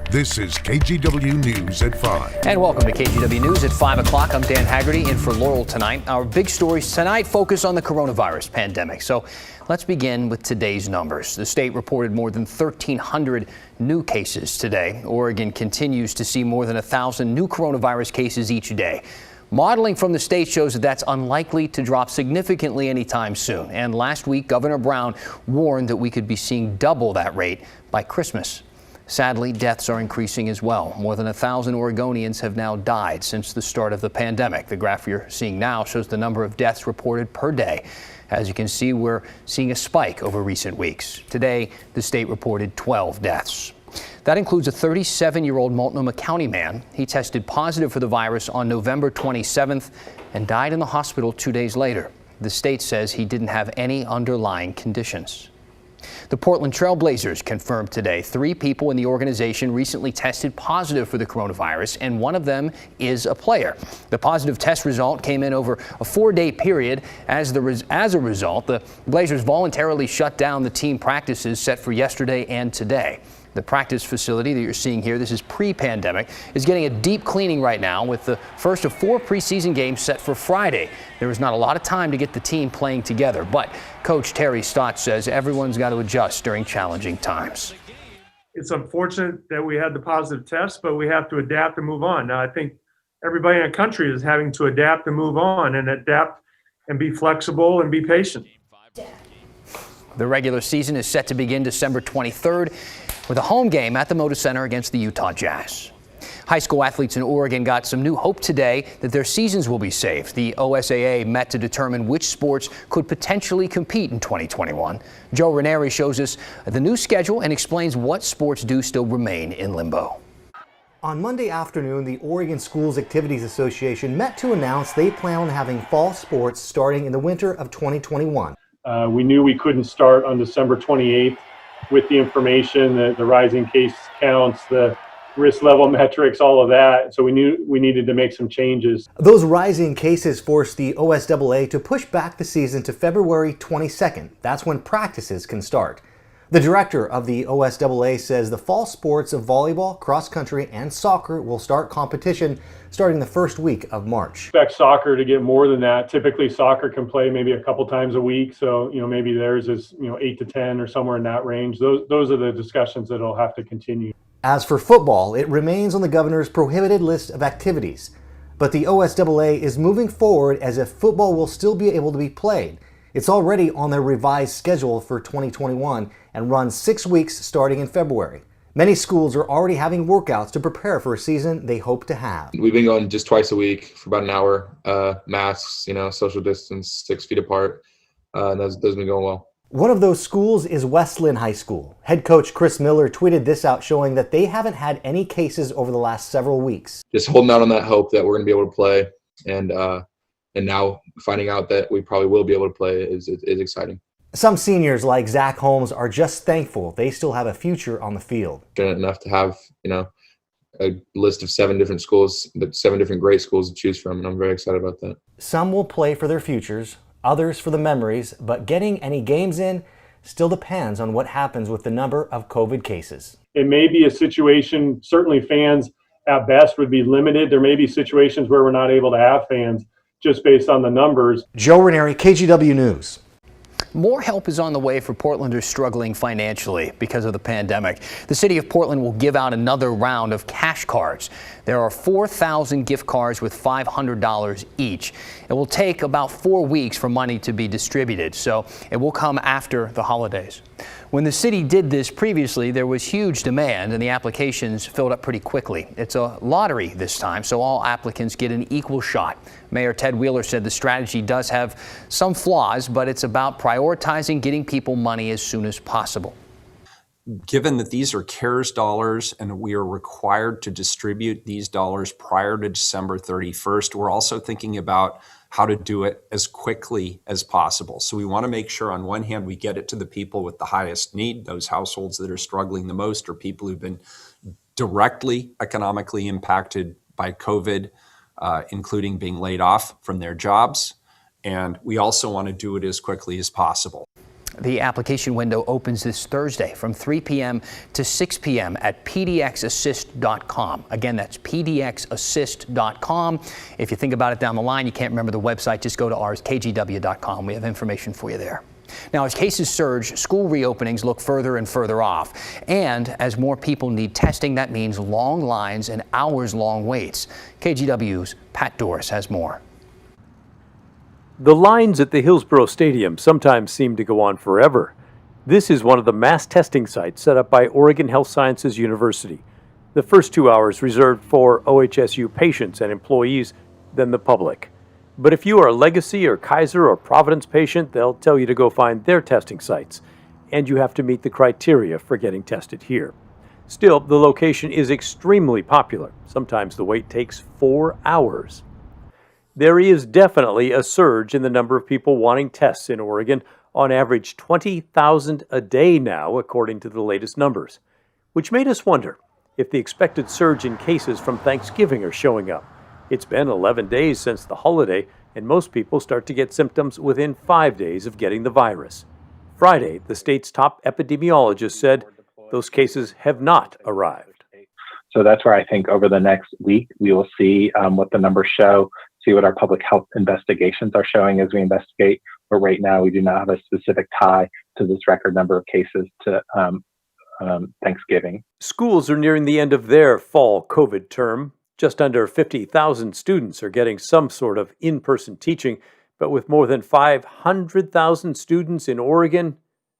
This is KGW News at 5. And welcome to KGW News at 5 o'clock. I'm Dan Haggerty in for Laurel tonight. Our big stories tonight focus on the coronavirus pandemic. So let's begin with today's numbers. The state reported more than 1,300 new cases today. Oregon continues to see more than 1,000 new coronavirus cases each day. Modeling from the state shows that that's unlikely to drop significantly anytime soon. And last week, Governor Brown warned that we could be seeing double that rate by Christmas. Sadly, deaths are increasing as well. More than 1,000 Oregonians have now died since the start of the pandemic. The graph you're seeing now shows the number of deaths reported per day. As you can see, we're seeing a spike over recent weeks. Today, the state reported 12 deaths. That includes a 37-year-old Multnomah County man. He tested positive for the virus on November 27th and died in the hospital 2 days later. The state says he didn't have any underlying conditions. The Portland Trail Blazers confirmed today 3 people in the organization recently tested positive for the coronavirus, and one of them is a player. The positive test result came in over a 4-day period. As a result, the Blazers voluntarily shut down the team practices set for yesterday and today. The practice facility that you're seeing here, this is pre-pandemic, is getting a deep cleaning right now with the first of 4 preseason games set for Friday. There was not a lot of time to get the team playing together, but Coach Terry Stott says everyone's got to adjust during challenging times. It's unfortunate that we had the positive test, but we have to adapt and move on. Now, I think everybody in the country is having to adapt and move on and adapt and be flexible and be patient. The regular season is set to begin December 23rd. with a home game at the Moda Center against the Utah Jazz. High school athletes in Oregon got some new hope today that their seasons will be saved. The OSAA met to determine which sports could potentially compete in 2021. Joe Ranieri shows us the new schedule and explains what sports do still remain in limbo. On Monday afternoon, the Oregon Schools Activities Association met to announce they plan on having fall sports starting in the winter of 2021. We knew we couldn't start on December 28th with the information, the rising case counts, the risk level metrics, all of that. So we knew we needed to make some changes. Those rising cases forced the OSAA to push back the season to February 22nd. That's when practices can start. The director of the OSAA says the fall sports of volleyball, cross country, and soccer will start competition starting the first week of March. Expect soccer to get more than that. Typically soccer can play maybe a couple times a week. So, maybe theirs is, 8 to 10 or somewhere in that range. Those are the discussions that'll have to continue. As for football, it remains on the governor's prohibited list of activities. But the OSAA is moving forward as if football will still be able to be played. It's already on their revised schedule for 2021 and runs 6 weeks starting in February. Many schools are already having workouts to prepare for a season they hope to have. We've been going just twice a week for about an hour. Masks, social distance, 6 feet apart. Those have been going well. One of those schools is Westland High School. Head coach Chris Miller tweeted this out, showing that they haven't had any cases over the last several weeks. Just holding out on that hope that we're going to be able to play, and now finding out that we probably will be able to play is exciting. Some seniors like Zach Holmes are just thankful they still have a future on the field. Enough to have, a list of 7 different schools, but 7 different great schools to choose from, and I'm very excited about that. Some will play for their futures, others for the memories, but getting any games in still depends on what happens with the number of COVID cases. It may be a situation, certainly fans at best would be limited. There may be situations where we're not able to have fans just based on the numbers. Joe Ranieri, KGW News. More help is on the way for Portlanders struggling financially because of the pandemic. The city of Portland will give out another round of cash cards. There are 4,000 gift cards with $500 each. It will take about 4 weeks for money to be distributed, so it will come after the holidays. When the city did this previously, there was huge demand and the applications filled up pretty quickly. It's a lottery this time, so all applicants get an equal shot. Mayor Ted Wheeler said the strategy does have some flaws, but it's about prioritizing getting people money as soon as possible. Given that these are CARES dollars and we are required to distribute these dollars prior to December 31st, we're also thinking about how to do it as quickly as possible. So we want to make sure on one hand we get it to the people with the highest need, those households that are struggling the most or people who've been directly economically impacted by COVID, including being laid off from their jobs. And we also want to do it as quickly as possible. The application window opens this Thursday from 3 p.m. to 6 p.m. at pdxassist.com. Again, that's pdxassist.com. If you think about it down the line, you can't remember the website, just go to ours, kgw.com. We have information for you there. Now, as cases surge, school reopenings look further and further off. And as more people need testing, that means long lines and hours-long waits. KGW's Pat Doris has more. The lines at the Hillsborough Stadium sometimes seem to go on forever. This is one of the mass testing sites set up by Oregon Health Sciences University. The first 2 hours reserved for OHSU patients and employees, then the public. But if you are a Legacy or Kaiser or Providence patient, they'll tell you to go find their testing sites. And you have to meet the criteria for getting tested here. Still, the location is extremely popular. Sometimes the wait takes 4 hours. There is definitely a surge in the number of people wanting tests in Oregon, on average 20,000 a day now, according to the latest numbers, which made us wonder if the expected surge in cases from Thanksgiving are showing up. It's been 11 days since the holiday, and most people start to get symptoms within 5 days of getting the virus. Friday, the state's top epidemiologist said those cases have not arrived. So that's where I think over the next week, we will see what the numbers show, see what our public health investigations are showing as we investigate. But right now, we do not have a specific tie to this record number of cases to Thanksgiving. Schools are nearing the end of their fall COVID term. Just under 50,000 students are getting some sort of in-person teaching, but with more than 500,000 students in Oregon,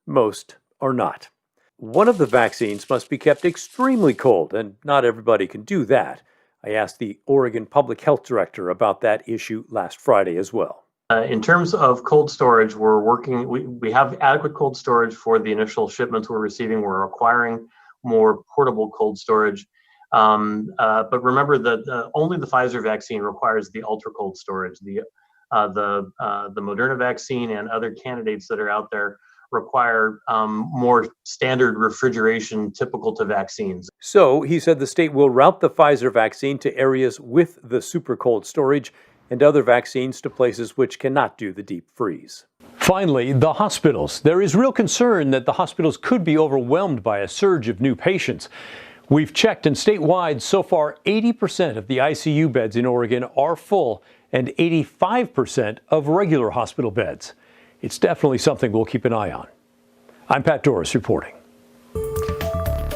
most are not. One of the vaccines must be kept extremely cold, and not everybody can do that. I asked the Oregon Public Health Director about that issue last Friday as well. In terms of cold storage, we're working, we have adequate cold storage for the initial shipments we're receiving. We're acquiring more portable cold storage. But remember that only the Pfizer vaccine requires the ultra cold storage. The Moderna vaccine and other candidates that are out there require more standard refrigeration typical to vaccines. So he said the state will route the Pfizer vaccine to areas with the super cold storage and other vaccines to places which cannot do the deep freeze. Finally, the hospitals. There is real concern that the hospitals could be overwhelmed by a surge of new patients. We've checked, and statewide, so far 80% of the ICU beds in Oregon are full and 85% of regular hospital beds. It's definitely something we'll keep an eye on. I'm Pat Doris reporting.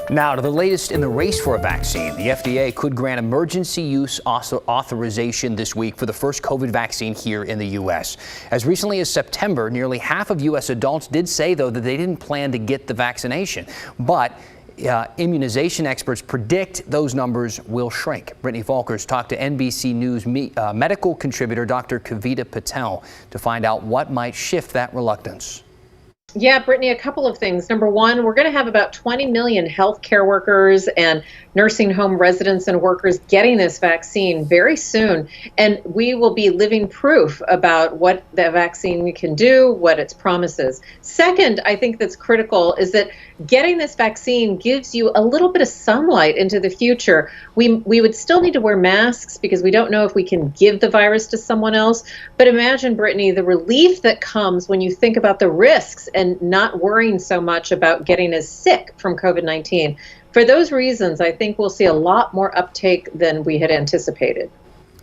Now to the latest in the race for a vaccine. The FDA could grant emergency use authorization this week for the first COVID vaccine here in the U.S. As recently as September, nearly half of U.S. adults did say, though, that they didn't plan to get the vaccination. But immunization experts predict those numbers will shrink. Brittany Falkers talked to NBC News medical contributor Dr. Kavita Patel to find out what might shift that reluctance. Yeah, Brittany, a couple of things. Number one, we're going to have about 20 million healthcare workers and nursing home residents and workers getting this vaccine very soon. And we will be living proof about what the vaccine can do, what its promises. Second, I think that's critical is that getting this vaccine gives you a little bit of sunlight into the future. We would still need to wear masks because we don't know if we can give the virus to someone else. But imagine, Brittany, the relief that comes when you think about the risks and not worrying so much about getting as sick from COVID-19. For those reasons, I think we'll see a lot more uptake than we had anticipated.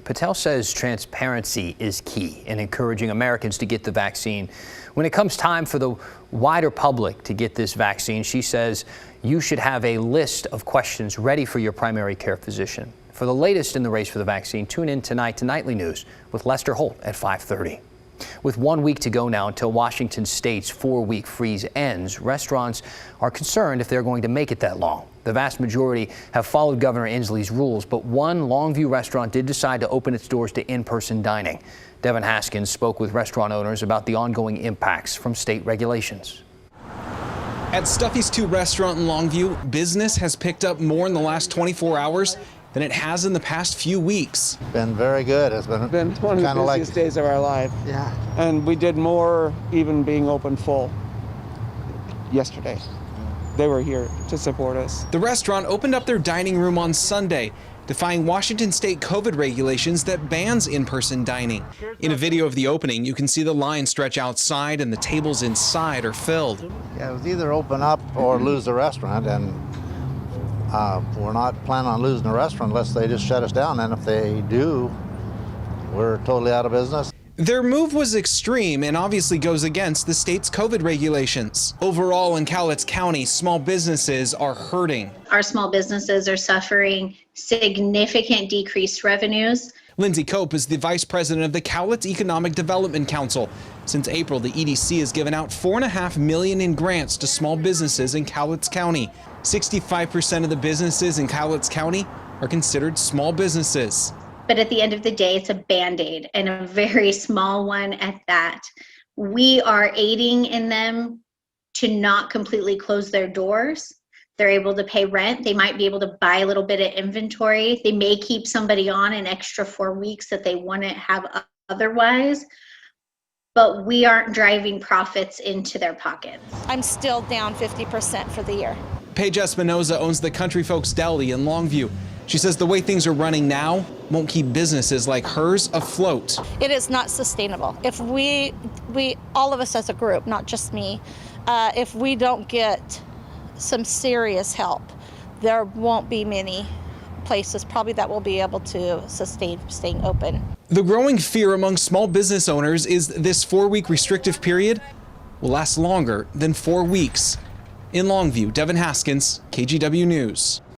Patel says transparency is key in encouraging Americans to get the vaccine. When it comes time for the wider public to get this vaccine, she says you should have a list of questions ready for your primary care physician. For the latest in the race for the vaccine, tune in tonight to Nightly News with Lester Holt at 5:30. With 1 week to go now until Washington State's 4-week freeze ends, restaurants are concerned if they're going to make it that long. The vast majority have followed Governor Inslee's rules, but one Longview restaurant did decide to open its doors to in-person dining. Devin Haskins spoke with restaurant owners about the ongoing impacts from state regulations. At Stuffy's 2 restaurant in Longview, business has picked up more in the last 24 hours than it has in the past few weeks. Been very good. It's been one of the busiest days of our life. Yeah. And we did more even being open full yesterday. they were here to support us. The restaurant opened up their dining room on Sunday, defying Washington state COVID regulations that bans in-person dining. In a video of the opening, you can see the line stretch outside and the tables inside are filled. Yeah, it was either open up or lose the restaurant, and we're not planning on losing the restaurant unless they just shut us down, and if they do, we're totally out of business. Their move was extreme and obviously goes against the state's COVID regulations. Overall, in Cowlitz County, small businesses are hurting. Our small businesses are suffering significant decreased revenues. Lindsay Cope is the vice president of the Cowlitz Economic Development Council. Since April, the EDC has given out $4.5 million in grants to small businesses in Cowlitz County. 65% of the businesses in Cowlitz County are considered small businesses. But at the end of the day, it's a Band-Aid, and a very small one at that. We are aiding in them to not completely close their doors. They're able to pay rent. They might be able to buy a little bit of inventory. They may keep somebody on an extra 4 weeks that they wouldn't have otherwise, but we aren't driving profits into their pockets. I'm still down 50% for the year. Paige Espinoza owns the Country Folks Deli in Longview. She says the way things are running now won't keep businesses like hers afloat. It is not sustainable. If we all of us as a group, not just me, if we don't get some serious help, there won't be many places probably that will be able to sustain staying open. The growing fear among small business owners is this 4-week restrictive period will last longer than 4 weeks. In Longview, Devin Haskins, KGW News.